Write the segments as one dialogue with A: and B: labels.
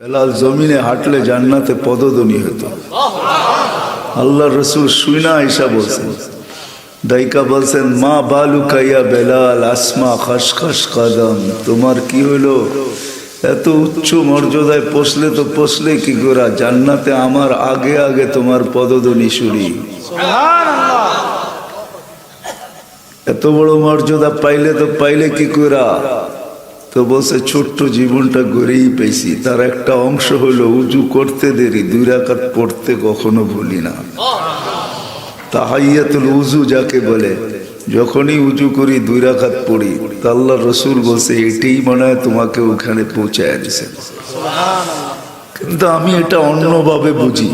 A: বেলাল জমিনে হাঁটলে জান্নাতে পদধ্বনি হতো। আল্লাহ রসুল শুইনা আয়েশা বলছেন, দাইকা বলছেন, মা বালু কাইয়া বেলাল আসমা খসখস কদম, তোমার কি হলো? এত উচ্চ মর্যাদায় পৌঁছলে তো পৌঁছলে কি করা, জান্নাতে আমার আগে আগে তোমার পদধ্বনি শুনি। এত বড় মর্যাদা পাইলে তো পাইলে কি করা? তো বলছে ছোট্ট জীবনটা গড়েই পেয়েছি, তার একটা অংশ হলো উজু করতে দেরি, 2 রাকাত পড়তে কখনো ভুলি না। তাহাইয়াতুল উজু যাকে বলে, যখনই উজু করি 2 রাকাত পড়ি। তা আল্লাহ রসুল বলছে এটাই মনে হয় তোমাকে ওখানে পৌঁছায় দিছে। কিন্তু আমি এটা অন্যভাবে বুঝি।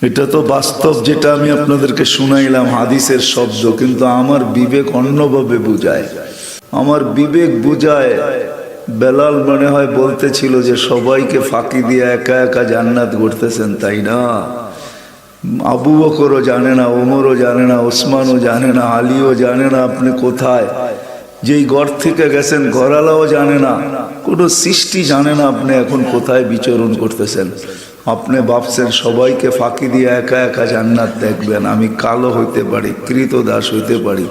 A: এটা তো বাস্তব, যেটা আমি আপনাদেরকে শুনাইলাম হাদিসের শব্দ, কিন্তু আমার বিবেক অন্যভাবে বুঝায়। আমার বিবেক বুঝায় বেলাল মনে হয় বলতেছিল যে সবাইকে ফাঁকি দিয়ে একা একা জান্নাত গড়তেছেন, তাই না? আবু বকরও জানে না, ওমরও জানে না, ওসমানও জানে না, আলীও জানে না আপনি কোথায়। যেই ঘর থেকে গেছেন ঘরালাও জানে না, কোনো সৃষ্টি জানে না আপনি এখন কোথায় বিচরণ করতেছেন। আপনি ভাবছেন সবাইকে ফাঁকি দিয়ে একা একা জান্নাত দেখবেন। আমি কালো হইতে পারি, কৃতদাস হইতে পারি,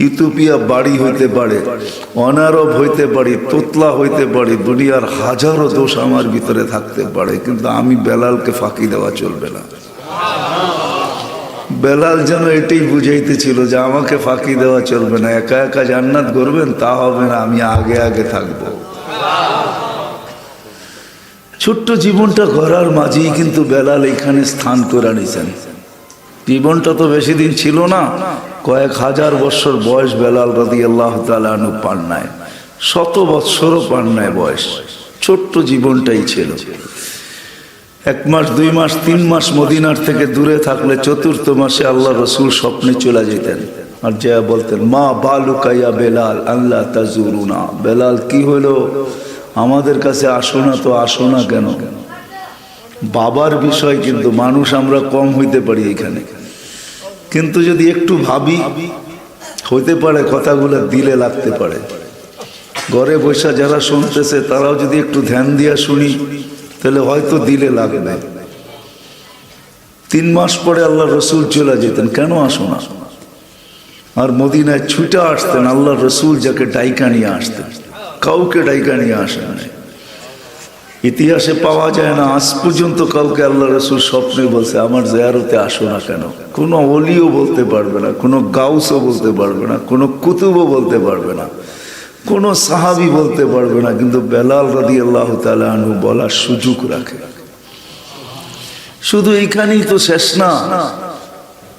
A: ইউটোপিয়া বাড়ি হইতে পারে, অনারব হইতে পারি, তোতলা হইতে পারি, দুনিয়ার হাজারো দোষ আমার ভিতরে থাকতে পারে, কিন্তু আমি বেলালকে ফাঁকি দেওয়া চলবে না। বেলাল যেন এটাই বুঝাইতেছিল যে আমাকে ফাঁকি দেওয়া চলবে না, একা একা জান্নাত করবেন তা হবে না, আমি আগে আগে থাকবো। ছোট্ট জীবনটা গড়ার মাঝেই কিন্তু বেলাল এখানে স্থান করে নিছেন। জীবনটা তো বেশি দিন ছিল না, কয়েক হাজার বছর বয়স বেলাল রাদিয়াল্লাহু তাআলা আনহু পান নাই, 100 বছরও পান নাই বয়স। ছোট্ট জীবনটাই ছিল। 1 মাস 2 মাস 3 মাস মদিনার থেকে দূরে থাকলে 4th মাসে আল্লাহ রসুল স্বপ্নে চলে যেতেন আর যা বলতেন, মা বালুকাইয়া বেলাল আল্লাহ তাজুরুনা, বেলাল কি হলো আমাদের কাছে আসো না? তো আসো না কেন? বাবার বিষয়, কিন্তু মানুষ আমরা কম হইতে পারি এখানে, কিন্তু যদি একটু ভাবি হইতে পারে কথাগুলো দিলে লাগতে পারে। ঘরে বসে যারা শুনতেছে তারাও যদি একটু ধ্যান দিয়া শুনি তাহলে হয়তো দিলে লাগবে। 3 মাস পরে আল্লাহ রসুল চলে যেতেন, কেন আসো না? আর মদিনায় ছুটে আসতেন, আল্লাহ রসুল যাকে ডাইকা নিয়ে আসতেন, কাউকে ডাইকা নিয়ে আসেন না। ইতিহাসে পাওয়া যায় না আজ পর্যন্ত কাউকে আল্লাহ রসুল স্বপ্নে বলছে আমার জিয়ারতে আসো না কেন। কোনো ওলিও বলতে পারবে না, কোনো গাউসও বলতে পারবে না, কোনো কুতুবও বলতে পারবে না, কোনো সাহাবী বলতে পারবে না, কিন্তু বেলাল রাদিয়াল্লাহু তাআলা আনহু বলার সুযোগ রাখে। শুধু এইখানেই তো শেষ না,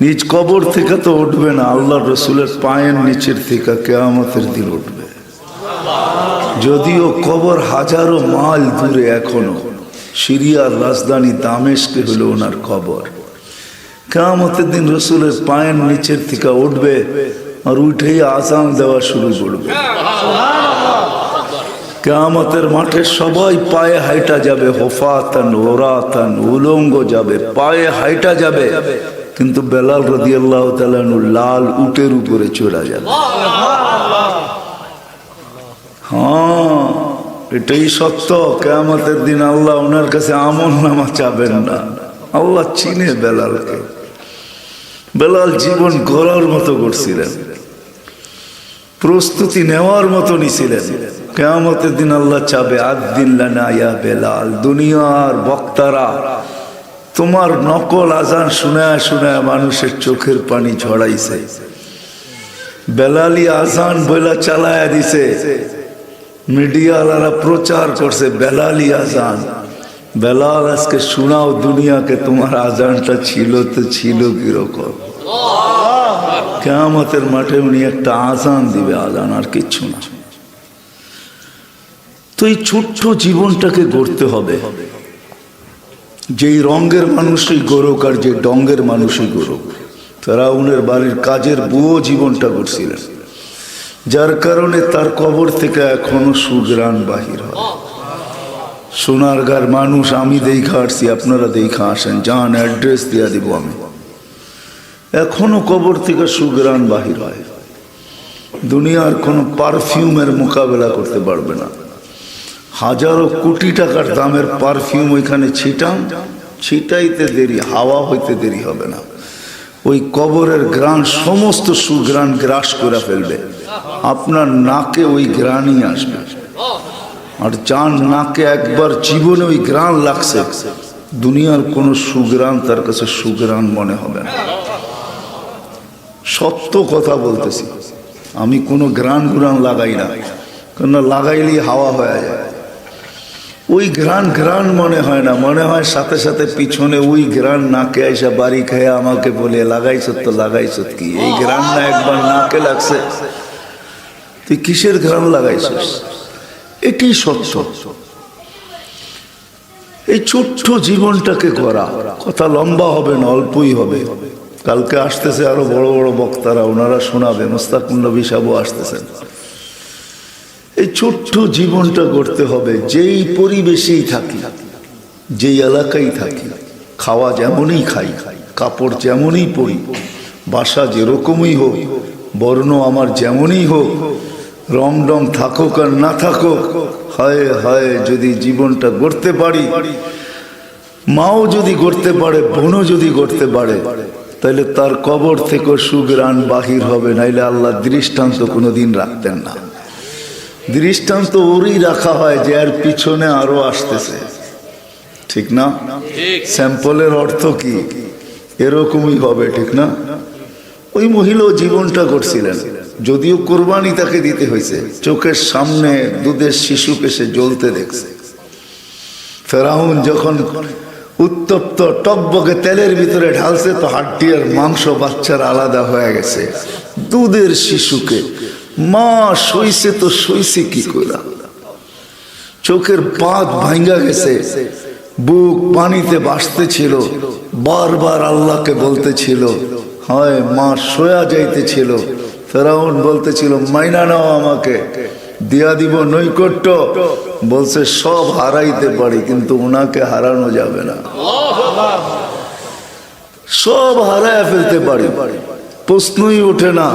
A: নিজ কবর থেকে তো উঠবে না, আল্লাহ রসুলের পায়ের নিচের থেকে কিয়ামতের দিন উঠবে। যদিও কবর হাজারো মাইল দূরে, এখনো সিরিয়ার রাজধানী দামেস্কে হলো ওনার কবর। কিয়ামতের দিন রসুলের পায়ের নিচের থেকে উঠবে আর উঠেই আযান দেওয়া শুরু করবে। কিয়ামতের মাঠে সবাই পায়ে হাইটা যাবে, হুফাতান উরাতান, উলঙ্গ যাবে, পায়ে হাইটা যাবে, কিন্তু বেলাল রাদিয়াল্লাহু তাআলা আনহু লাল উটের উপরে চড়া যাবে। হ্যাঁ, এটাই সত্য। কিয়ামতের দিন আল্লাহ ওনার কাছে আমলনামা চাবেন না, আল্লাহ চিনে বেলালকে। বেলাল জীবন গড়ার মতো করছিলেন, প্রস্তুতি নেওয়ার মতো নিছিলেন। কিয়ামতের দিন আল্লাহ চাবে আদ্দিন লানা ইয়া বেলাল, দুনিয়ার বক্তারা তোমার নকল আজান শোনায় শোনায় মানুষের চোখের পানি ঝরাইছে, বেলালি আজান বইলা চালায়া দিছে, মিডিয়াওয়ালারা প্রচার করছে বেলালি আজান। বেলাল আজকে শোনাও দুনিয়াকে তোমার আজানটা ছিল তো ছিল কিরকম। কিয়ামতের মাঠে উনি একটা আজান দিবে, আজান আর কিচ্ছু না। তো এই ছোট্ট জীবনটাকে গড়তে হবে, যেই রঙের মানুষই গড়ুক আর যে ডঙ্গের মানুষই গড়ুক। ফেরাউনের বাড়ির কাজের বুয়ো জীবনটা গড়ছিলেন, যার কারণে তার কবর থেকে এখনো সুঘ্রাণ বাহির হয়। সোনারগাঁর মানুষ আমি দেখা আসছি, আপনারা দেখা আসেন, যান অ্যাড্রেস দিয়া দিব আমি, এখনো কবর থেকে সুঘ্রাণ বাহির হয়। দুনিয়ার কোনো পারফিউমের মোকাবেলা করতে পারবে না। হাজারো কোটি টাকার দামের পারফিউম ওইখানে ছিটাইতে দেরি, হাওয়া হইতে দেরি হবে না। ওই কবরের গ্রাণ সমস্ত সুগ্রাণ গ্রাস করে ফেলবে, আপনার নাকে ওই গ্রাণই আসবে। আর যার নাকে একবার জীবনে ওই গ্রাণ লাগছে, দুনিয়ার কোনো সুগ্রাণ তার কাছে সুগ্রাণ মনে হবে না। সত্য কথা বলতেছি, আমি কোনো গ্রাণ লাগাই না, কেন লাগাইলেই হাওয়া হয়ে যায়। ওই ঘ্রাণ মনে হয় না, মনে হয় সাথে সাথে পিছনে ওই ঘ্রাণ নাকে আইসা বাড়ি খেয়ে আমাকে বলে লাগাইছ তো লাগাইছ কি, এই ঘ্রাণ না একবার নাকে লাগছে, তুই কিসের ঘ্রাণ লাগাইছিস? এটি সত্য। এই ছোট্ট জীবনটাকে করা, কথা লম্বা হবে না, অল্পই হবে। কালকে আসতেছে আরো বড় বড় বক্তারা, ওনারা শোনাবে, মুস্তাকুল নবী সাহেবও আসতেছেন। এই ছোট্ট জীবনটা করতে হবে। যেই পরিবেশেই থাকি, যেই এলাকায় থাকি, খাওয়া যেমনই খাই, কাপড় যেমনই পরি, বাসা যেরকমই হোক, বর্ণ আমার যেমনই হোক, রং ডং থাকুক আর না থাকুক, হায় হায় যদি জীবনটা গড়তে পারি, মাও যদি গড়তে পারে, বোনও যদি গড়তে পারে, তাহলে তার কবর থেকে সুগ্রাণ বাহির হবে। নাইলে আল্লাহ দৃষ্টান্ত কোনোদিন রাখতেন না। দৃষ্টান্ত ওরই রাখা হয় যে এর পিছনে আরো আসতেছে, ঠিক না? স্যাম্পলের অর্থ কি? এরকমই হবে, ঠিক না? ওই মহিলাও জীবনটা করছিলেন, যদিও কোরবানি তাকে দিতে হয়েছে। চোখের সামনে দুধের শিশুকে সে জ্বলতে দেখছে। ফেরাউন যখন উত্তপ্ত টকবকে তেলের ভিতরে ঢালছে, তো হাড্ডি আর মাংস বাচ্চার আলাদা হয়ে গেছে। দুধের শিশুকে মা সইছে তো সইছে কি করে? চোখের পাত ভাঙ্গা গেছে, বুক পানিতে ভাসতেছিল, বারবার আল্লাহকে বলতেছিল, হয় মা সোয়া যাইতেছিল। ফেরাউন বলতেছিল মাইনা নাও, আমাকে দিয়া দিব নৈকট্য। বলছে সব হারাইতে পারি, কিন্তু ওনাকে হারানো যাবে না। সব হারায় ফেলতে পারি, প্রশ্নই ওঠে না।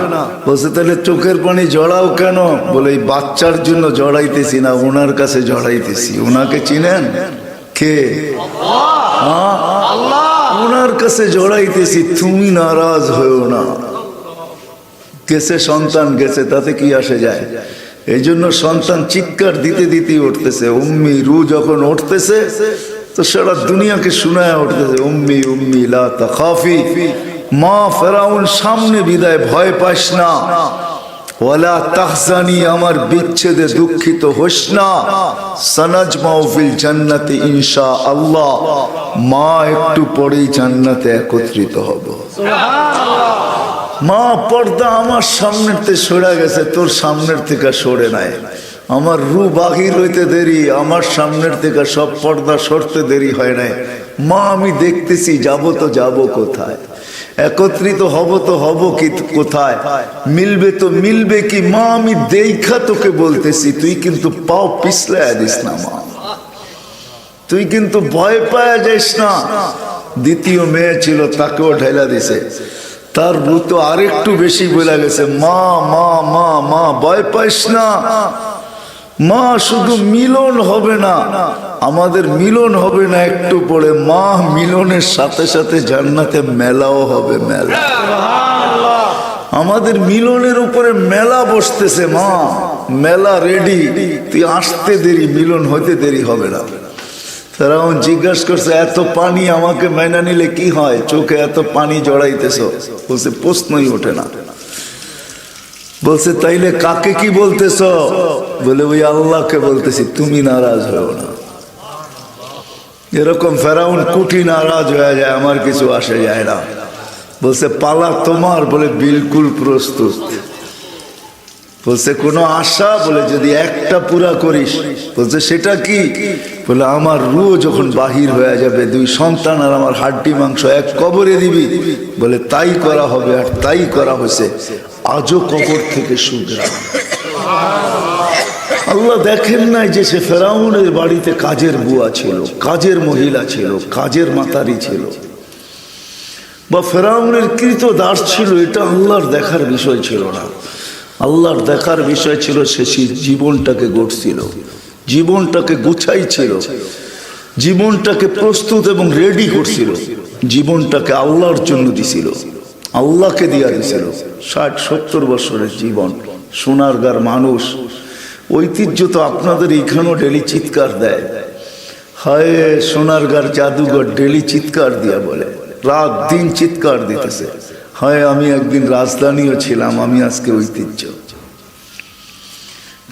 A: বলছে তাহলে চোখের পানি জড়াও কেন? বলে এই বাচ্চার জন্য জড়াইতেছি না, ওনার কাছে জড়াইতেছি। ওনাকে চিনেন? কে? ওনার কাছে জড়াইতেছি, তুমি নারাজ হয়েও না। গেছে সন্তান গেছে, তাতে কি আসে যায়? এই জন্য সন্তান চিৎকার দিতে দিতেই উঠতেছে। উম্মি রু যখন উঠতেছে, তো সারা দুনিয়াকে শোনায় উঠতেছে উম্মি উম্মি লা তাখাফি। মা ফেরাউন সামনে বিদায়, ভয় পাস না। ওয়ালা তাহজানি, আমার বিচ্ছেদে দুঃখিত হোস না। সানাজমাউ ফিল জান্নাতি ইনশাআল্লাহ, মা একটু পরেই জান্নাতে একত্রিত হব। মা পর্দা আমার সামনের থেকে সরে গেছে, তোর সামনের থেকে সরে নাই। আমার রু বাহির হইতে দেরি, আমার সামনের থেকে সব পর্দা সরতে দেরি হয় নাই। মা আমি দেখতেছি, যাব তো যাব কোথায়, একত্রিত হব তো হব কি কোথায়, মিলবে তো মিলবে কি? মা আমি দেখা তোকে বলতেছি, তুই কিন্তু পাও পিছলায় দিস না মা, তুই কিন্তু ভয় পাওয়া যাইস না। দ্বিতীয় মেয়ে ছিল, তাকেও ঢেলা দিছে। তার রু তো আরেকটু বেশি বলে গেছে, মা মা মা মা ভয় পাইস না মা, শুধু মিলন হবে না, আমাদের মিলন হবে না একটু পরে, মা মিলনের সাথে সাথে জান্নাতে মেলাও হবে। মেলা, আমাদের মিলনের উপরে মেলা বসতেছে। মা মেলা রেডি, তুই আসতে দেরি, মিলন হইতে দেরি হবে না। ফেরাউন জিজ্ঞাসা করছে এত পানি আমাকে মাইনা নিলে কি হয়? চোখে এত পানি জড়াইতেছ? বলছে প্রশ্নই ওঠে না। বলছে তাইলে কাকে কি বলতেছ? বলে ওই আল্লাহকে বলতেছি, তুমি নারাজ হও না। এরকম ফেরাউন কুটি নারাজ হয়ে যায়, আমার কিছু আসে যায় না। বলছে পালা তোমার? বলে বিলকুল প্রস্তুত। বলছে কোনো আশা? বলে যদি একটা পুরা করিস। বলছে সেটা কি? বলে আমার রু যখন বাহির হয়ে যাবে, দুই সন্তান আর আমার হাড্ডি মাংস এক কবরে দিবি। বলে তাই করা হবে, আর তাই করা হয়েছে। আজও কবর থেকে সুগ্রাণ। আল্লাহ দেখেন নাই যে সে ফেরাউনের বাড়িতে কাজের বুয়া ছিল, কাজের মহিলা ছিল, কাজের মাতারি ছিল, বা ফেরাউনের কৃত দাস ছিল? এটা আল্লাহর দেখার বিষয় ছিল না। আল্লাহর দেখার বিষয় ছিল সে জীবনটাকে গড়ছিল, জীবনটাকে গুছাইছিল, জীবনটাকে প্রস্তুত এবং রেডি করছিল, জীবনটাকে আল্লাহর জন্য দিছিল, আল্লাহকে দিয়া দিছিল। 60-70 বছরের জীবন, সোনারগাঁর মানুষ। ঐতিহ্য তো আপনাদের এইখানেও ডেলি চিৎকার দেয়, হায় সোনারগাঁর জাদুঘর, ডেলি চিৎকার দিয়া বলে, রাত দিন চিৎকার দিতেছে, হায় আমি একদিন রাজধানীও ছিলাম, আমি আজকে ঐতিহ্য।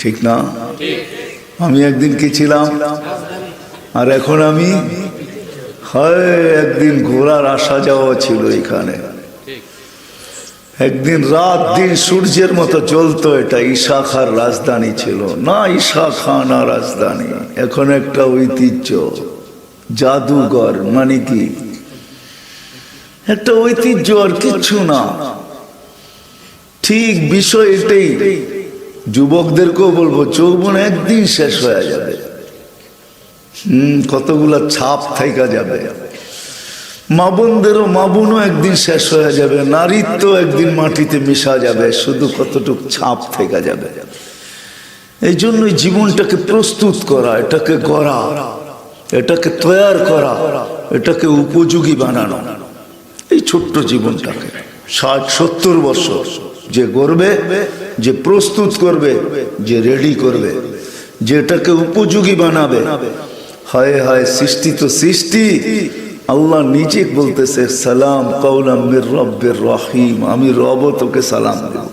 A: ঠিক না? আমি একদিন কি ছিলাম আর এখন আমি, হায় একদিন ঘোড়ার আসা যাওয়া ছিল এখানে, একদিন রাত দিন সূর্যের মতো জ্বলতো। এটা ঈশা খার রাজধানী ছিল না, ঈশা খান আর রাজধানী, এখন একটা ঐতিহ্য, জাদুঘর। মানে কি একটা ঐতিহ্য আর কিচ্ছু না। ঠিক বিষয় এটাই। যুবকদেরকেও বলবো, যৌবন একদিন শেষ হয়ে যাবে, কতগুলা ছাপ থাইকা যাবে। মা বোনদেরও, মা বোনও একদিন শেষ হয়ে যাবে, নারীত্ব একদিন মাটিতে মিশা যাবে, শুধু কতটুক ছাপ থেকে যাবে। এই জন্যই জীবনটাকে প্রস্তুত করা, এটাকে গড়া, এটাকে তৈয়ার করা, এটাকে উপযোগী বানানো। এই ছোট্ট জীবনটাকে 60-70 বছর যে গড়বে, যে প্রস্তুত করবে, যে রেডি করবে, যেটাকে উপযোগী বানাবে। হায় হায়, সৃষ্টি তো সৃষ্টি, আল্লাহ নিজে বলতেছে সালাম কাওলাম মির রব্বির রহিম, আমি রব তোকে সালাম দেব।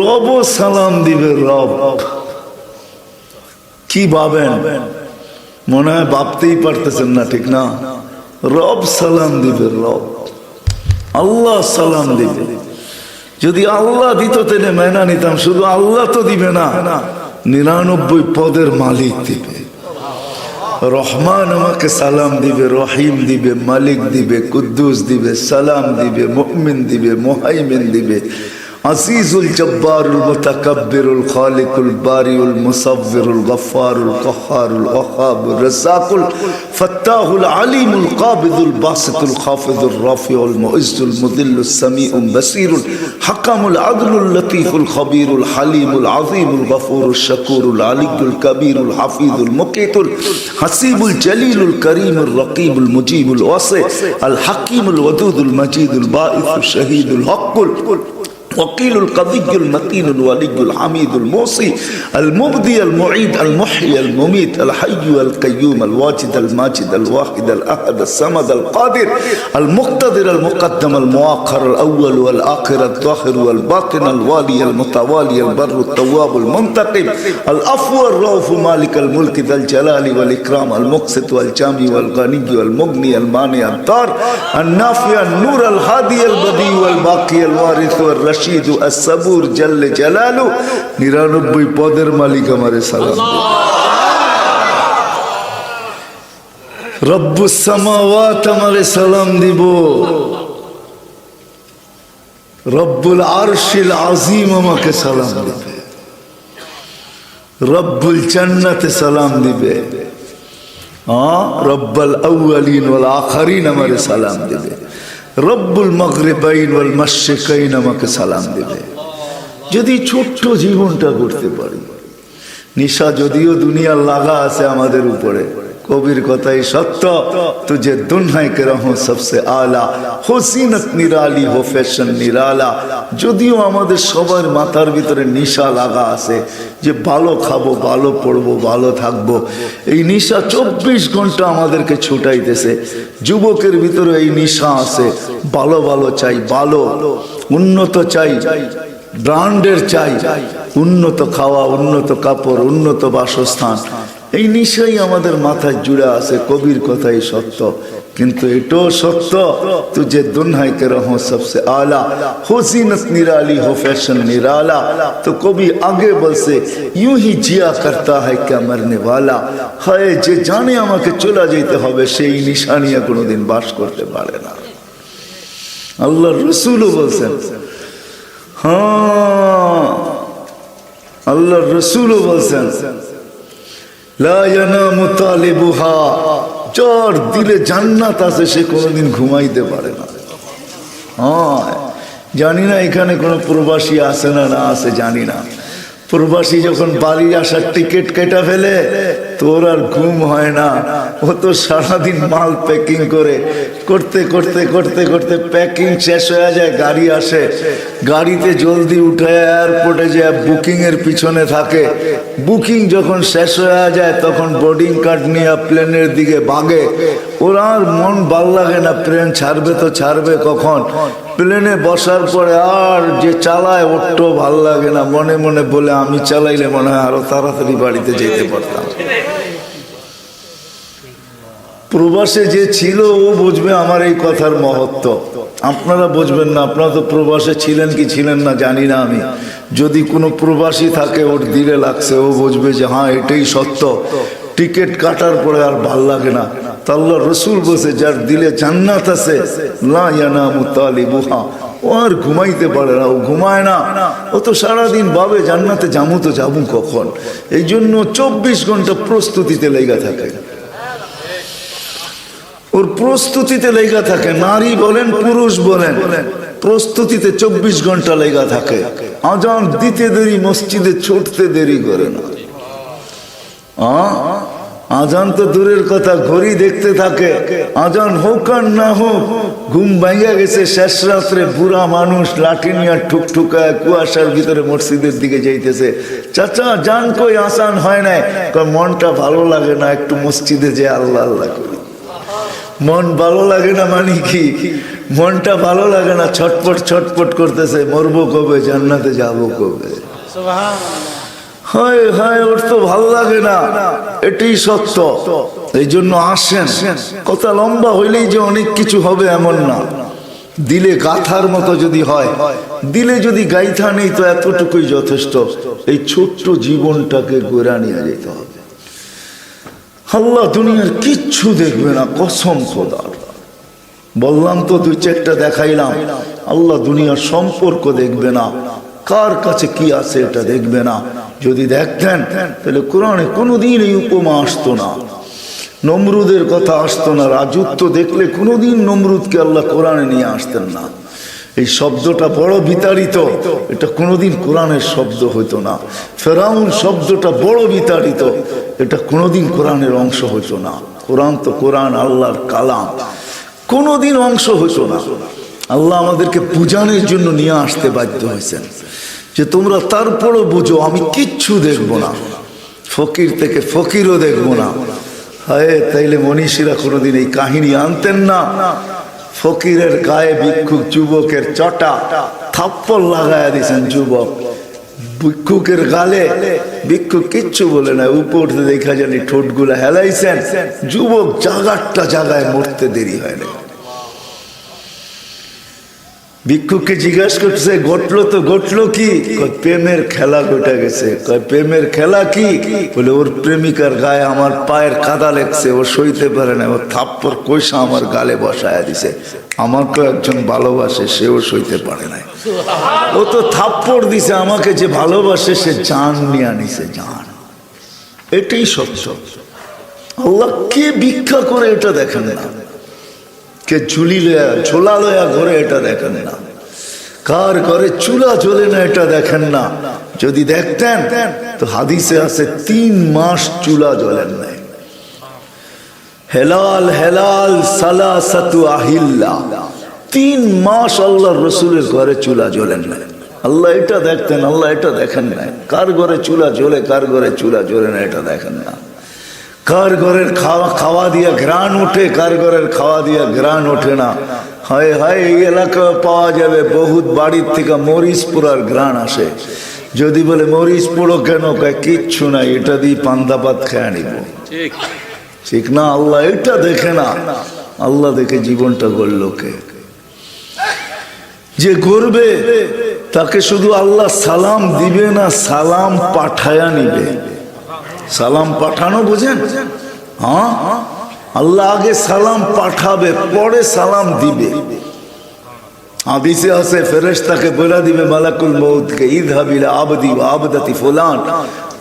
A: রব সালাম দিবে, রব। কি ভাবেন? মনে হয় ভাবতেই পারতেছেন না, ঠিক না? রব সালাম দিবে, রব আল্লাহ সালাম দিবে। যদি আল্লাহ দিত তাহলে মেনা নিতাম, শুধু আল্লাহ তো দিবে না, 99 পদের মালিক দিবে। রহমান আমাকে সালাম দিবে, রহিম দিবে, মালিক দিবে, কুদ্দুস দিবে, সালাম দিবে, মুমিন দিবে, মুহাইমিন দিবে, আজিজুল জব্বারুল মুতাকাব্বিরুল খালিকুল বারিউল মুসাవ్বিরুল গফফারুল কাহ্হারুল ওয়াহাবুর রাজ্জাকুল ফাত্তাহুল আলিমুল কাবিদুল বাসিতুল খাফিদুর রাফিউল মুইজ্জুল মুদিল্লুস সামিউল বাসিরুল হাকামুল আদলুল লতীফুল খবীরুল হালিমুল আযীমুল গফুরুশ শাকুরুল আলিয়ুল কবীরুল হাফিজুল মুকিতুল হাসিবুল জলিলুল করিমুর রকিবুল মুজিবুল ওয়াসি আল হাকিমুল ওয়াদুদুল মজিদুল বাঈসুশ শহীদুল হকুল وكيل القضي المتين الولي الحميد الموصي المبدي المعيد المحيي المميت الحي القيوم الواجد الماجد الواحد الأحد الصمد القادر المقتدر المقدم المؤخر الأول والآخر الظاهر والباطن الوالي المتوالي البر التواب المنتقم العفو الرؤوف مالك الملك ذا الجلال والإكرام المقسط والجامع والغني والمغني المانع الضار النافع النور الهادي البديع والباقي الوارث والرشيد الصبور جل جلاله 99 পদের মালিক আমারে সালাম। রব্বুস সামাওয়াত আমারে সালাম দিব, রব্বুল আরশিল আযীম আমাকে সালাম দিবে, রব্বুল জান্নাতে সালাম দিবে, রব্বুল আউয়ালিন ওয়াল আখিরিন আমারে সালাম দিবে, রব্বুল মাগরিবাইন ওয়াল মাশরিকাইন আমাকে সালাম দিবে। যদি ছোট্ট জীবনটা করতে পারি। নিশা যদিও দুনিয়ার লাগা আছে আমাদের উপরে, কবির কথাই সত্য, তুঝে দুনহাই কে রহো সবসে আলা, হোসিনত নিরালি হো ফ্যাশন নিরালা। যদিও আমাদের সবার মাথার ভিতরে নিশা লাগা আছে যে ভালো খাবো, ভালো পড়বো, ভালো থাকবো, এই নিশা 24 ঘন্টা আমাদেরকে ছুটাইতেছে। যুবকের ভিতরে এই নিশা আছে, ভালো ভালো চাই, ভালো উন্নত চাই, ব্র্যান্ডের চাই, উন্নত খাওয়া, উন্নত কাপড়, উন্নত বাসস্থান, এই নিশাই আমাদের মাথায় জুড়ে আছে। কবির কথাই সত্য, কিন্তু এটাও সত্য, তুঝে দুনহাই কে রহো সবসে আলা, হোসিনত নিরালি হো ফ্যাশন নিরালা। তো কবি আগে বলছে ইউ হি জিয়া করতা হ্যায় ক্যা মরনে ওয়ালা। হায়, যে জানে আমাকে চলে যেতে হবে, সেই নিশা নিয়ে কোনোদিন বাস করতে পারে না। আল্লাহর রাসূলও বলছেন, আল্লাহর রাসূলও বলছেন লা ইয়ানামু তালিবুহা, যার দিলে জান্নাত আছে সে কোনোদিন ঘুমাইতে পারে না। জানি না এখানে কোনো প্রবাসী আছে না না আছে জানি না, প্রবাসী যখন বাড়ি আসার টিকিট কেটে ফেলে তোর আর ঘুম হয় না। ও তো সারাদিন মাল প্যাকিং করতে করতে করতে করতে প্যাকিং শেষ হয়ে যায়, গাড়ি আসে, গাড়িতে জলদি উঠে এয়ারপোর্টে যায় বুকিং এর পিছনে থাকে। বুকিং যখন শেষ হয়ে যায় তখন বোর্ডিং কার্ড নিয়ে প্লেনের দিকে ভাগে। ওর আর মন ভাল লাগে না, প্লেন ছাড়বে তো ছাড়বে কখন। প্লেনে বসার পরে আর যে চালায় ওরটাও ভাল লাগে না, মনে মনে বলে আমি চালাইলে মনে হয় আরো তাড়াতাড়ি বাড়িতে যেতে পারতাম। প্রবাসে যে ছিল ও বুঝবে আমার এই কথার মহত্ব, আপনারা বুঝবেন না। আপনারা তো প্রবাসে ছিলেন কি ছিলেন না জানি না আমি। যদি কোনো প্রবাসী থাকে ওর দিলে লাগছে, ও বুঝবে যে হ্যাঁ এটাই সত্য। টিকিট কাটার পরে আর ভাল লাগে না। তা আল্লাহ রসুল বসে যার দিলে জান্নাত আছে, লা ইয়ানামু তালিবুহা, ও আর ঘুমাইতে পারে না, ও ঘুমায় না। ও তো সারাদিন ভাবে জান্নাতে যাবো তো যাবো কখন। এই জন্য 24 ঘন্টা প্রস্তুতিতে লেগে থাকে, ওর প্রস্তুতিতে লেগা থাকে। নারী বলেন পুরুষ বলেন, প্রস্তুতিতে 24 ঘন্টা লেগা থাকে। আজান দিতে দেরি, মসজিদে ছুটতে দেরি করে না। আজান তো দূরের কথা, ঘড়ি দেখতে থাকে। আজান হোক আর না হোক, ঘুম ভাঙা গেছে শেষ রাত্রে, বুড়া মানুষ লাঠি নিয়ে ঠুকঠুকায় কুয়াশার ভিতরে মসজিদের দিকে যাইতেছে। চাচা জান কই, আসান হয় নাই। মনটা ভালো লাগে না, একটু মসজিদে যে আল্লাহ আল্লাহ করি। মন ভালো লাগে না মানে কি, মনটা ভালো লাগে না, ছটপট ছটপট করতেছে, মরবো কবে, জান্নাতে যাবো কবে। হায় হায়, ওর তো ভালো লাগে না, এটাই সত্য। এই জন্য আসেন, কথা লম্বা হইলেই যে অনেক কিছু হবে এমন না। দিলে গাথার মতো যদি হয়, দিলে যদি গাইথা নেই তো এতটুকুই যথেষ্ট। এই ছোট্ট জীবনটাকে গোড়া নিয়ে যেতে হবে। আল্লাহ দুনিয়ার কিচ্ছু দেখবে না, কসম খোদার। বললাম তো 2-4টা দেখাইলাম। আল্লাহ দুনিয়ার সম্পর্ক দেখবে না, কার কাছে কি আছে এটা দেখবে না। যদি দেখতেন তাহলে কোরআনে কোনোদিন এই উপমা আসতো না, নমরুদের কথা আসতো না। রাজত্ব দেখলে কোনোদিন নমরুদকে আল্লাহ কোরআনে নিয়ে আসতেন না। এই শব্দটা বড় বিতাড়িত, এটা কোনোদিন কোরআনের শব্দ হইতো না। ফেরাউন শব্দটা বড় বিতাড়িত, এটা কোনোদিন কোরআনের অংশ হইতো না। কোরআন তো কোরআন, আল্লাহর কালাম, কোনোদিন অংশ হইতো না। আল্লাহ আমাদেরকে বুঝানোর জন্য নিয়ে আসতে বাধ্য হয়েছেন যে তোমরা তারপরও বুঝো, আমি কিচ্ছু দেখবো না, ফকির থেকে ফকিরও দেখবো না। হায়, তাইলে মনীষীরা কোনোদিন এই কাহিনী আনতেন না। ফকিরের গায়ে ভিক্ষুক যুবকের চটা থাপ্পড় লাগায় দিয়েছেন যুবক। ভিক্ষুকের গালে ভিক্ষুক কিচ্ছু বলে না, উপর দেখা জানি ঠোঁটগুলা হেলাইছেন। যুবক জাগারটা জাগায় মরতে দেরি হয় না। ভিক্ষুককে জিজ্ঞাসা করছে ঘটলো তো ঘটলো কি? প্রেমের খেলা ঘটে গেছে। প্রেমের খেলা কি? বলে ওর প্রেমিকার গায়ে আমার পায়ের কাদা লেগছে, ও সইতে পারে না, ও থাপ্পড় কইসা আমার গালে বসায় দিছে। আমাকে একজন ভালোবাসে, সেও সইতে পারে না। ও তো থাপ্পড় দিছে, আমাকে যে ভালোবাসে সে জান নিয়ে আনিছে, জান। এটাই সত্য। আল্লাহ কে ভিক্ষা করে এটা দেখেন না, কে ঝুলি লয়া ঝোলা লয়া ঘরে এটা দেখেন না, কার ঘরে চুলা জ্বলে না এটা দেখেন না। যদি দেখতেন তো হাদিসে আছে 3 মাস চুলা জ্বলেন নাই। হেলাল হেলাল সালাসাতু আহিল্লা, 3 মাস আল্লাহর রসুলের ঘরে চুলা জ্বলেন নাই। আল্লাহ এটা দেখতেন, আল্লাহ এটা দেখেন না। কার ঘরে চুলা জ্বলে, কার ঘরে চুলা জ্বলে না এটা দেখেন না। কার ঘরের খাওয়া দিয়া ঘ্রাণ ওঠে, কার ঘরের খাওয়া দিয়া ঘ্রাণ ওঠে না। হায় হায়, এই এলাকায় পাওয়া যাবে বহুত বাড়ির থেকে মরিচ পোড়ার ঘ্রাণ আসে। যদি বলে মরিচ পোড়ো কেন, কয় কিচ্ছু নাই, এটা দিয়ে পান্তা ভাত খেয়ে নিব। ঠিক না? আল্লাহ এটা দেখে না, আল্লাহ দেখে জীবনটা গড়ল কে? যে গড়বে তাকে শুধু আল্লাহ সালাম দিবে না, সালাম পাঠায়া নিবে। সালাম পাঠানো বোঝেন? হ্যাঁ, আল্লাহ আগে সালাম পাঠাবে, পরে সালাম দিবে। হাদিসে আছে ফেরেশতাকে বলে দিবে মালাকুল মউতকে, ইযহাব ইলা আবদি ওয়া আবদাতি ফুলান,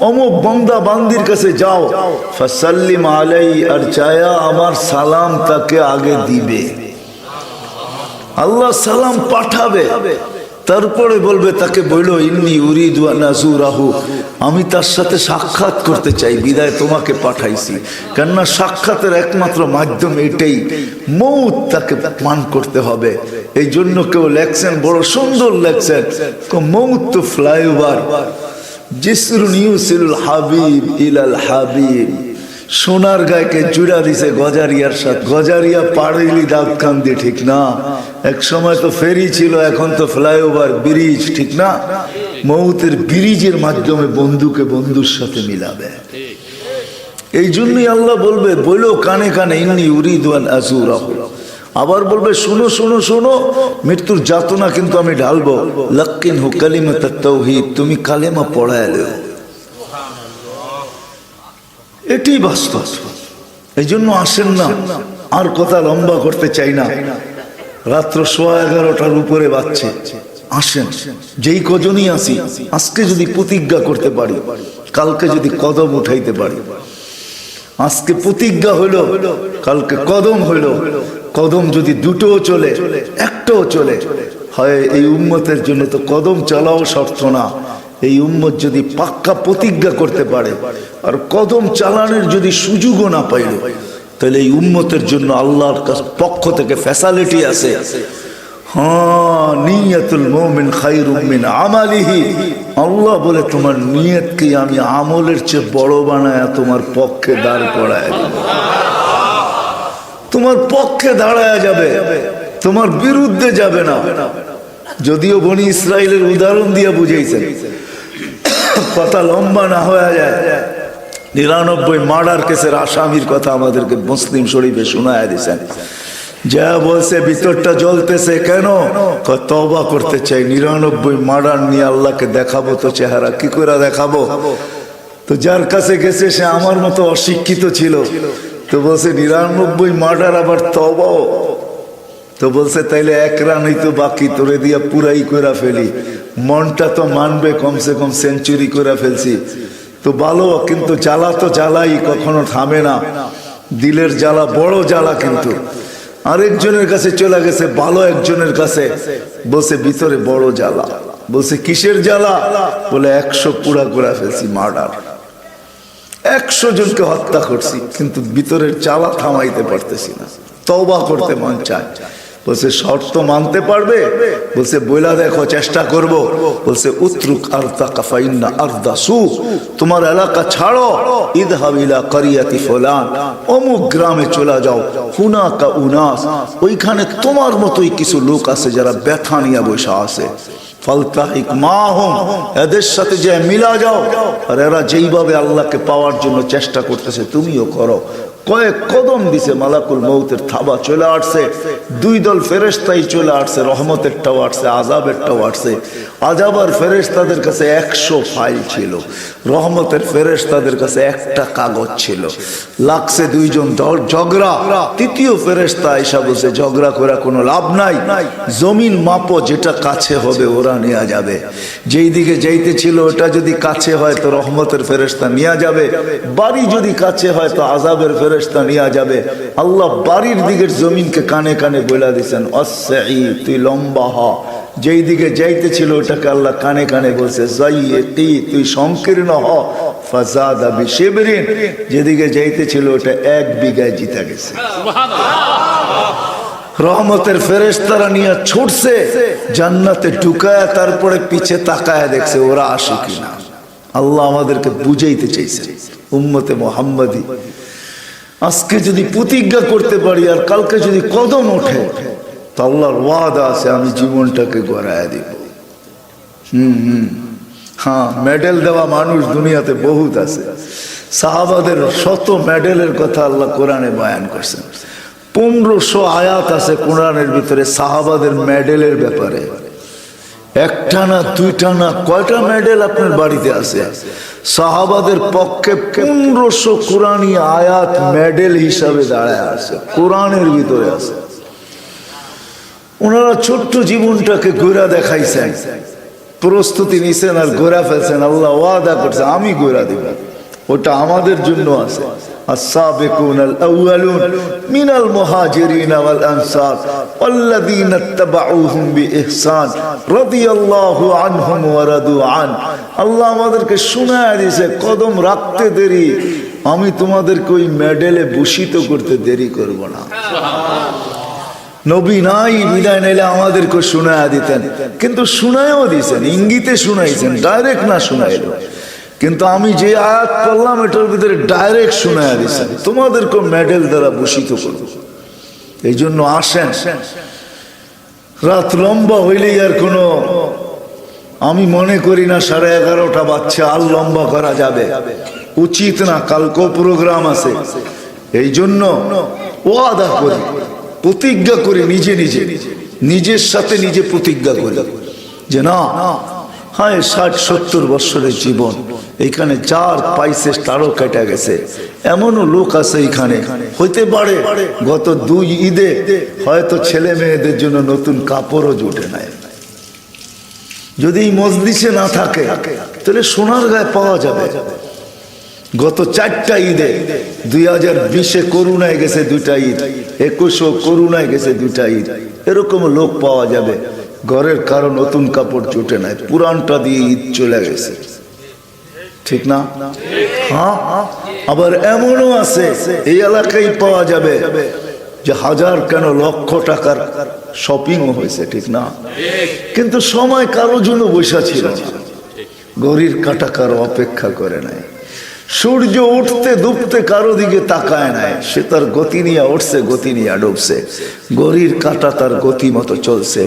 A: অমুক বান্দা বান্দির কাছে যাও, ফাসাল্লিম আলাইহি, আর চায়া আমার সালাম তাকে আগে দিবে। আল্লাহ সালাম পাঠাবে, তারপরে বলবে, তাকে বলল ইন্নী উরিদু আন আযুরাহু, আমি তার সাথে সাক্ষাৎ করতে চাই, বিদায় তোমাকে পাঠাইছি। কেননা সাক্ষাতের একমাত্র মাধ্যম এটাই, মৌত তাকে পান করতে হবে। এই জন্য কেউ লেখছেন, বড় সুন্দর লেখছেন, মৌত তো ফ্লাইওভার, জিসরুন ইউসিলুল হাবিব ইলাল হাবিব। সোনার গায়কে জুড়া দিছে গজারিয়ার সাথে, গজারিয়া পাড়িলি দাঁত কান দিয়ে, ঠিক না? এক সময় তো ফেরি ছিল, এখন তো ফ্লাইওভার, ব্রিজ, ঠিক না? মৌতের ব্রিজের মাধ্যমে বন্ধুকে বন্ধুর সাথে মিলাবে। এই জন্যই আল্লাহ বলবে, বলো কানে কানে ইন্নী উরিদু আন আযুরাহু। আবার বলবে, শুনো শুনো শুনো, মৃত্যুর যাতনা কিন্তু আমি ঢালবো, লাক্কিনহু কালিমাতাত তাওহীদ, তুমি কালেমা পড়ায় লেও। এটাই বাস্তব। এই জন্য আসেন না, আর কথা লম্বা করতে চাই না, রাত্র 11:15টার উপরে বাজছে। আসেন, যেই কজনই আসি, আজকে যদি প্রতিজ্ঞা করতে পারি, কালকে যদি কদম উঠাইতে পারি। আজকে প্রতিজ্ঞা হইল, কালকে কদম হইল। কদম যদি দুটোও চলে, একটাও চলে, হয় এই উম্মতের জন্য তো কদম চলাও শর্ত না। এই উম্মত যদি পাক্কা প্রতিজ্ঞা করতে পারে, আর কদম চালানোর যদি সুযোগও না পাইল, তাহলে এই উম্মতের জন্য আল্লাহর পক্ষ থেকে ফ্যাসিলিটি আছে। হ্যাঁ, নিয়তুল মুমিন খায়রুম মিন আমালিহি। আল্লাহ বলে, তোমার নিয়তকে আমি আমলের চেয়ে বড় বানায় তোমার পক্ষে দাঁড় করায় দেব। তোমার পক্ষে দাঁড়ায় যাবে, তোমার বিরুদ্ধে যাবে না। যদিও বনি ইসরাইলের উদাহরণ দিয়ে বুঝাইছেন, কথা লম্বা না হয়ে যায়। 99 মার্ডার কেসের আসামির কথা আমাদেরকে মুসলিম শরীফে শোনায় দিয়েছেন। যা বলছে ভিতরটা জ্বলতেছে, কেন? তওবা করতে চাই। 99 মার্ডার নিয়ে আল্লাহকে দেখাবো তো চেহারা, কি করে দেখাবো? তো যার কাছে গেছে সে আমার মতো অশিক্ষিত ছিল, তো বলছে 99 মার্ডার আবার তওবাও। তো বলছে তাইলে এক রানই তো বাকি, তোরে দিয়া পুরাই করে ফেলি। মনটা তো মানবে, কমসে কম সেঞ্চুরি করে ফেলছি তো ভালো, কিন্তু জ্বালা তো জ্বালাই, কখনো থামে না। দিলের জ্বালা বড় জ্বালা। কিন্তু আরেকজনের কাছে চলে গেছে, ভালো একজনের কাছে, বলছে ভিতরে বড় জ্বালা। বলছে কিসের জ্বালা? বলে 100 পুরা করে ফেলছি, মার্ডার, 100 জনকে হত্যা করছি, কিন্তু ভিতরের জ্বালা থামাইতে পারতেছি না, তওবা করতে মন চায়। বলছে শর্ত মানতে পারবে? বলছে বইলা দেখো, চেষ্টা করব। বলছে উতরুক আরদাকা ফাইন্না আরদা সু, তোমার এলাকা ছাড়ো, ইযহাব ইলা কারিয়াতি ফুলান, অমুক গ্রামে চলে যাও, হুনাকা উনাস, ওইখানে তোমার মতোই কিছু লোক আছে যারা ব্যথা নিয়ে বসে আছে, ফালতাহিক মাহুম, এদের সাথে যে মিলা যাও, আর এরা যেইভাবে আল্লাহকে পাওয়ার জন্য চেষ্টা করতেছে তুমিও করো। কয়েক কদম দিছে, মালাকুল মৌতের থাবা চলে আসছে, 2 দল ফেরেশতাই চলে আসছে, রহমতেরটাও আসছে, আযাবেরটাও আসছে। আযাবের ফেরেশতাদের কাছে 100 ফাইল ছিল, রহমতের ফেরেশতাদের কাছে একটা কাগজ ছিল। লাগছে 2 জন ঝগড়া, তৃতীয় ফেরেশতা এসে বলছে ঝগড়া করে কোনো লাভ নাই, জমিন মাপো, যেটা কাছে হবে ওরা নিয়ে যাবে। যেই দিকে যাইতে ছিল ওটা যদি কাছে হয় তো রহমতের ফেরেশতা নিয়ে যাবে, বাড়ি যদি কাছে হয় তো আযাবের ফেরেশতা নিয়ে যাবে। আল্লাহ বাড়ির দিকের জমিনকে কানে কানে বলে দিয়েছেন, অসঈ, তুই লম্বা হ। যেই দিকে যাইতে ছিল ওটাকে আল্লাহ কানে কানে বলছে, যাইতি, তুই সংকীর্ণ হ। ফাযাদা বিশিবরিন, যেদিকে যাইতে ছিল ওটা 1 বিঘায় জিতে গেছে। রহমতের ফেরেশতারা নিয়ে ছুটছে, জান্নাতে ঢুকায়, তারপরে পিছে তাকায় দেখছে ওরা আসে কিনা। আল্লাহ আমাদেরকে বুঝাইতে চাইছে, উম্মতে মুহাম্মাদি আজকে যদি প্রতিজ্ঞা করতে পারি আর কালকে যদি কদম ওঠে, তো আল্লাহর ওয়াদা আছে আমি জীবনটাকে গড়ায় দিব। হ্যাঁ, মেডেল দেওয়া মানুষ দুনিয়াতে বহুত আছে। সাহাবাদের শত মেডেলের কথা আল্লাহ কোরআনে বয়ান করছেন। 1500 আয়াত আছে কোরআনের ভিতরে সাহাবাদের মেডেলের ব্যাপারে। একটা না, দুইটা না, কয়টা মেডেল আপনার বাড়িতে আছে? সাহাবাদের পক্ষে 1500 কোরআনী আয়াত মেডেল হিসাবে দাঁড়ায় আছে, কোরআনের ভিতরে আছে। ওনারা ছোট্ট জীবনটাকে ঘোরা দেখাইছেন, প্রস্তুতি নিছেন আর ঘোরা ফেলছেন। আল্লাহ ওয়াদা করছে আমি ঘোরা দিব, ওটা আমাদের জন্য আছে। السابقون الأولون من المهاجرين والأنصار والذين اتبعوهم بإحسان رضي الله عنهم ورضوا عنه আল্লাহ আমাদেরকে শোনায় দিয়েছে কদম রাখতে দেরি আমি তোমাদেরকে ওই মেডেলে ভূষিত করতে দেরি করব না নবী নাই বিদায় নিলে আমাদেরকে শোনায় দিতেন কিন্তু শোনায়ও দিয়েছেন ইঙ্গিতে শোনাইছেন ডাইরেক্ট না শোনাইলো কিন্তু আমি যে আয়াত পড়লাম এটার ভিতরে ডাইরেক্ট শোনায় দিয়েছেন তোমাদেরকে মেডেল দ্বারা ভূষিত করব এই জন্য আসেন রাত লম্বা হইলেই আর কোনো আমি মনে করি না 11:30 বাচ্চা আর লম্বা করা যাবে উচিত না কালকেও প্রোগ্রাম আছে এই জন্য ওয়াদা করি প্রতিজ্ঞা করি নিজে নিজে নিজের সাথে নিজে প্রতিজ্ঞা করি যে না হ্যাঁ 60-70 বছরের জীবন এখানে যার পাইছে তারও কেটে গেছে এমনও লোক আছে এখানে হইতে পারে গত 2 ঈদে হয়তো ছেলে মেয়েদের জন্য নতুন কাপড়ও জুটে নাই যদি এই মজলিসে না থাকে তাহলে সোনার গায়ে পাওয়া যাবে গত 4টা ঈদে 2020-এ করোনায় গেছে 2টা ঈদ 21-এ করোনায় গেছে 2টা ঈদ এরকম লোক পাওয়া যাবে ঘরের কারো নতুন কাপড় জুটে নাই পুরানটা দিয়ে ঈদ চলে গেছে ঠিক না হ্যাঁ আবার এমনও আছে এই এলাকায় পাওয়া যাবে যে 1000 কেন লক্ষ টাকার শপিংও হয়েছে ঠিক না কিন্তু সময় কারো জন্য বসা ছিল না ঘড়ির কাঁটা কারো অপেক্ষা করে নাই সূর্য উঠতে ডুবতে কারো দিকে তাকায় নাই সে তার গতি নিয়ে উঠছে গতি নিয়ে ডুবছে ঘড়ির কাঁটা তার গতি মতো চলছে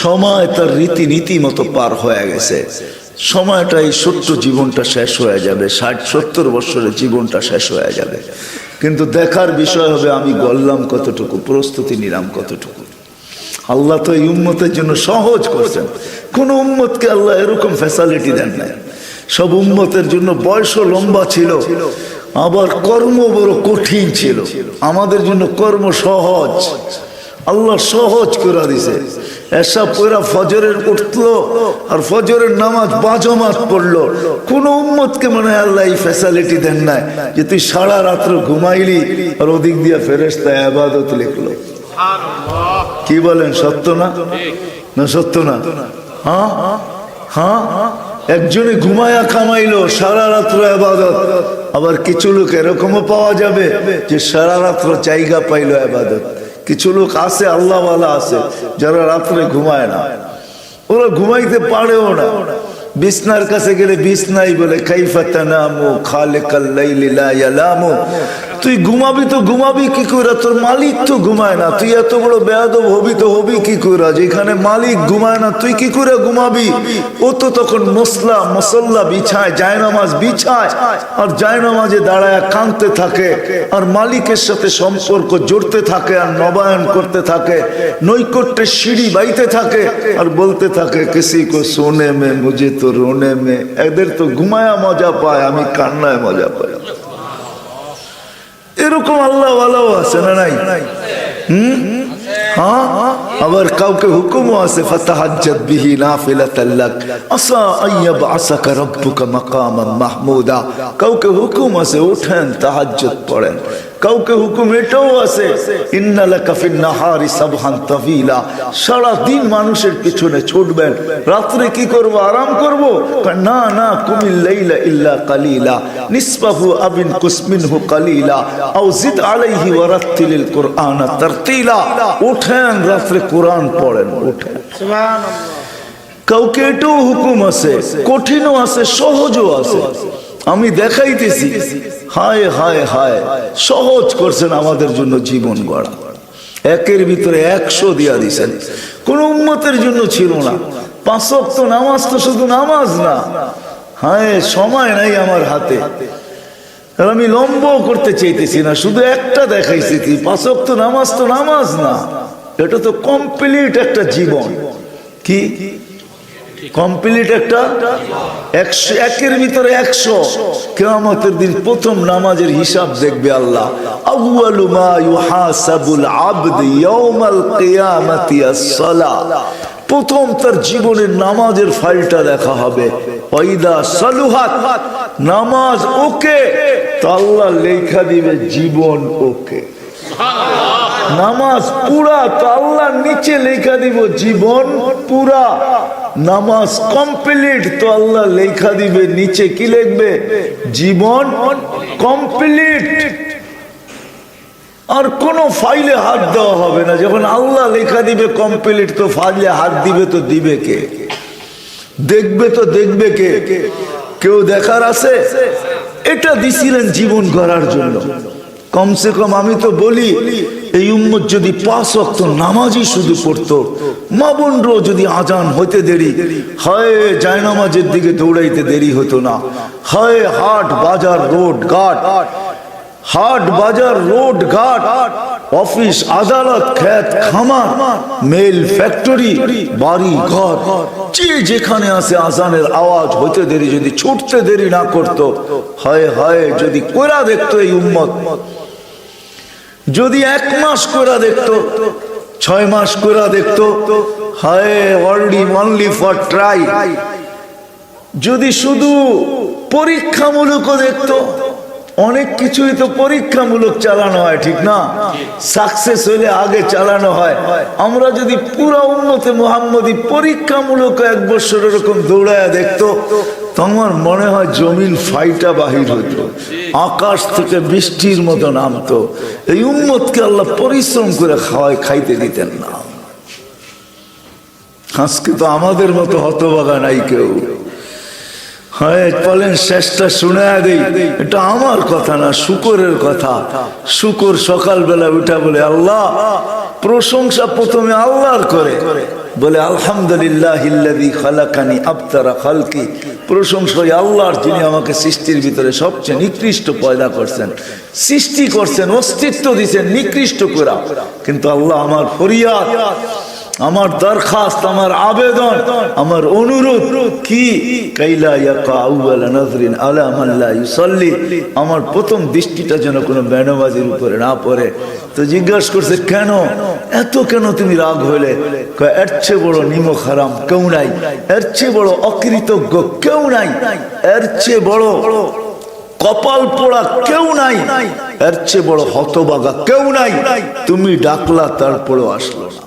A: সময় তার রীতিনীতি মতো পার হয়ে গেছে সময়টা এই ছোট্ট জীবনটা শেষ হয়ে যাবে 60-70 বছরের জীবনটা শেষ হয়ে যাবে কিন্তু দেখার বিষয় হবে আমি গড়লাম কতটুকু প্রস্তুতি নিলাম কতটুকু আল্লাহ তো এই উম্মতের জন্য সহজ করছেন কোন উম্মতকে আল্লাহ এরকম ফ্যাসিলিটি দেন না সব উম্মতের জন্য বয়সও লম্বা ছিল আবার কর্ম বড় কঠিন ছিল আমাদের জন্য কর্ম সহজ আল্লাহ সহজ করে দিছে এসা পড়া ফজরের উঠলো আর ফজরের নামাজ বাজমাত পড়লো কোন উম্মতকে মনে হয় আল্লাহ এই ফ্যাসিলিটি দেন নাই যে তুই সারা রাত্র ঘুমাইলি আর ওদিক দিয়ে ফেরেশতা ইবাদত লিখলো কি বলেন সত্য না না সত্য না হ্যাঁ হ্যাঁ একজনে ঘুমায়া কামাইলো সারা রাত্র ইবাদত আবার কিছু লোক এরকমও পাওয়া যাবে যে সারা রাত্র জায়গা পাইলো ইবাদত কিছু লোক আছে আল্লাহওয়ালা আছে যারা রাত্রে ঘুমায় না ওরা ঘুমাইতে পারেও না বিছনার কাছে গেলে বিছনাই বলে কাইফা তানামু খালিকাল লাইলি লা ইয়ালামু তুই ঘুমাবি তো ঘুমাবি কি করে তোর মালিক তো ঘুমায় না তুই এত বড় বেয়াদব হবি তো হবি কি করে যেখানে মালিক ঘুমায় না তুই কি করে ঘুমাবি ও তো তখন মুসল্লা বিছায় জায়নামাজ বিছায় আর জায়নামাজে দাঁড়ায় কাঁদতে থাকে আর মালিকের সাথে সম্পর্ক জড়তে থাকে আর নবায়ন করতে থাকে নৈকট্যের সিঁড়ি বাইতে থাকে আর বলতে থাকে কিসি কো সোনে মে মুঝে তো রোনে মে এদের তো ঘুমায়া মজা পায় আমি কান্নায় মজা পাই এরকম আল্লাহ ওয়ালাও আছে না নাই হ্যাঁ আবার কাউকে হুকুমও আছে ফাতাহাজ্জাত বিহি নাফিলাতাল লাক আসা আইয়াবআসাকা রাব্বুকা মাকামান মাহমুদা কাউকে হুকুম আছে উঠেন তাহাজ্জুদ পড়েন কাউকে হুকুম এটাও আছে ইন্না লাকা ফিন নাহারি সাবহান তাফিলা সারা দিন মানুষের পিছনে ছুটবেন রাতে কি করব আরাম করব না না কুমিল লাইলা ইল্লা কালিলা নিসফাহু আবিন কুসমিনহু কালিলা আও জিদ আলাইহি ওয়ারাতিলিল কুরআনা তারতিলা উঠেন রাতে কোরআন পড়েন উঠেন সুবহানাল্লাহ কাউকে এটাও হুকুম আছে কঠিনও আছে সহজও আছে আমি দেখাইতেছি হায় হায় হায় সহজ করছেন আমাদের জন্য জীবন গড়া একের ভিতরে 100 দিয়া দিয়েছেন কোন উম্মতের জন্য ছিল না 5 ওয়াক্ত নামাজ তো শুধু নামাজ না হায় সময় নাই আমার হাতে আর আমি লম্বও করতে চাইতেছি না শুধু একটা দেখাইছি 5 ওয়াক্ত নামাজ তো নামাজ না এটা তো কমপ্লিট একটা জীবন কি কমপ্লিট একটা 100 একের ভিতরে 100 কিয়ামতের দিন প্রথম নামাজের হিসাব দেখবে আল্লাহ আউয়ালু মা ইউহাসাবুল আবদ ইয়াউমাল কিয়ামাতি আস-সালাহ প্রথম তার জীবনের নামাজের ফাইলটা দেখা হবে ওয়াইদা সালুহাত, নামাজ ওকে তো আল্লাহ লেখা দিবে জীবন ওকে। নামাজ পুরা তো আল্লাহ নিচে লেখা দিব জীবন পুরা। নামাজ কমপ্লিট তো আল্লাহ লেখা দিবে নিচে কি লিখবে? জীবন কমপ্লিট। আর কোন ফাইলে হাত দেওয়া হবে না। যখন আল্লাহ লেখা দিবে কমপ্লিট তো ফাইলে হাত দিবে তো দিবে কে? দেখবে তো দেখবে কে? কেউ দেখার আছে? এটা দিছিলেন জীবন করার জন্য। কমসে কম আমি তো বলি এই উম্মত যদি 5 ওয়াক্ত নামাজই শুধু পড়তো, মা বোনরাও যদি আজান হইতে দেরি হয় জায়নামাজের দিকে দৌড়াইতে দেরি হতো না, হয় হাট বাজার রোড ঘাট, হাট বাজার রোড ঘাট, অফিস আদালত ক্ষেত খামার মেল ফ্যাক্টরি বাড়ি ঘর যে যেখানে আছে আজানের আওয়াজ হইতে দেরি যদি ছুটতে দেরি না করতো, হয় হয় যদি কোরা দেখতো এই উম্মত, যদি 1 মাস কোরা দেখতো, 6 মাস কোরা দেখতো, হয় অনলি ফর ট্রাই, যদি শুধু পরীক্ষামূলক দেখতো। অনেক কিছুই তো পরীক্ষামূলক চালানো হয়, ঠিক না? সাকসেস হলে আগে চালানো হয়। আমরা যদি পুরো উম্মতে মুহাম্মদী পরীক্ষামূলক 1 বছর এরকম দৌড়ায়া দেখতো, তোমার মনে হয় জমিন ফাইটা বাহির হইত, আকাশ থেকে বৃষ্টির মতো নামতো। এই উম্মতকে আল্লাহ পরিশ্রম করে খাইতে দিতেন না। আজকে তো আমাদের মতো হতভাগা নাই কেউ। হ্যাঁ বলেন শেষটা শুনে দেই, এটা আমার কথা না, শুকরের কথা। শুকর সকালবেলা উঠা বলে আল্লাহ, প্রশংসা প্রথমে আল্লাহর করে, বলে আলহামদুলিল্লাহিল্লাযী খালাকানি আবতারা খালকি, প্রশংসা আল্লাহর যিনি আমাকে সৃষ্টির ভিতরে সবচেয়ে নিকৃষ্ট পয়দা করছেন, সৃষ্টি করছেন, অস্তিত্ব দিয়েছেন নিকৃষ্ট করা। কিন্তু আল্লাহ আমার ফরিয়াদ, আমার দরখাস্ত, আমার আবেদন, আমার অনুরোধ কি, কাইলা ইয়াকা আউয়ালা নাযরিন আলা মান লা ইউসাল্লি, আমার প্রথম দৃষ্টিটা যেন কোনো বেনামাজির উপরে না পড়ে। তো জিজ্ঞাসা করছে কেন এত, কেন তুমি রাগ হইলে? এর চেয়ে বড় নিমক হারাম কেউ নাই, এর চেয়ে বড় অকৃতজ্ঞ কেউ নাই, এর চেয়ে বড় কপাল পোড়া কেউ নাই, এর চেয়ে বড় হতভাগা কেউ নাই। তুমি ডাকলা তারপরেও আসলো না।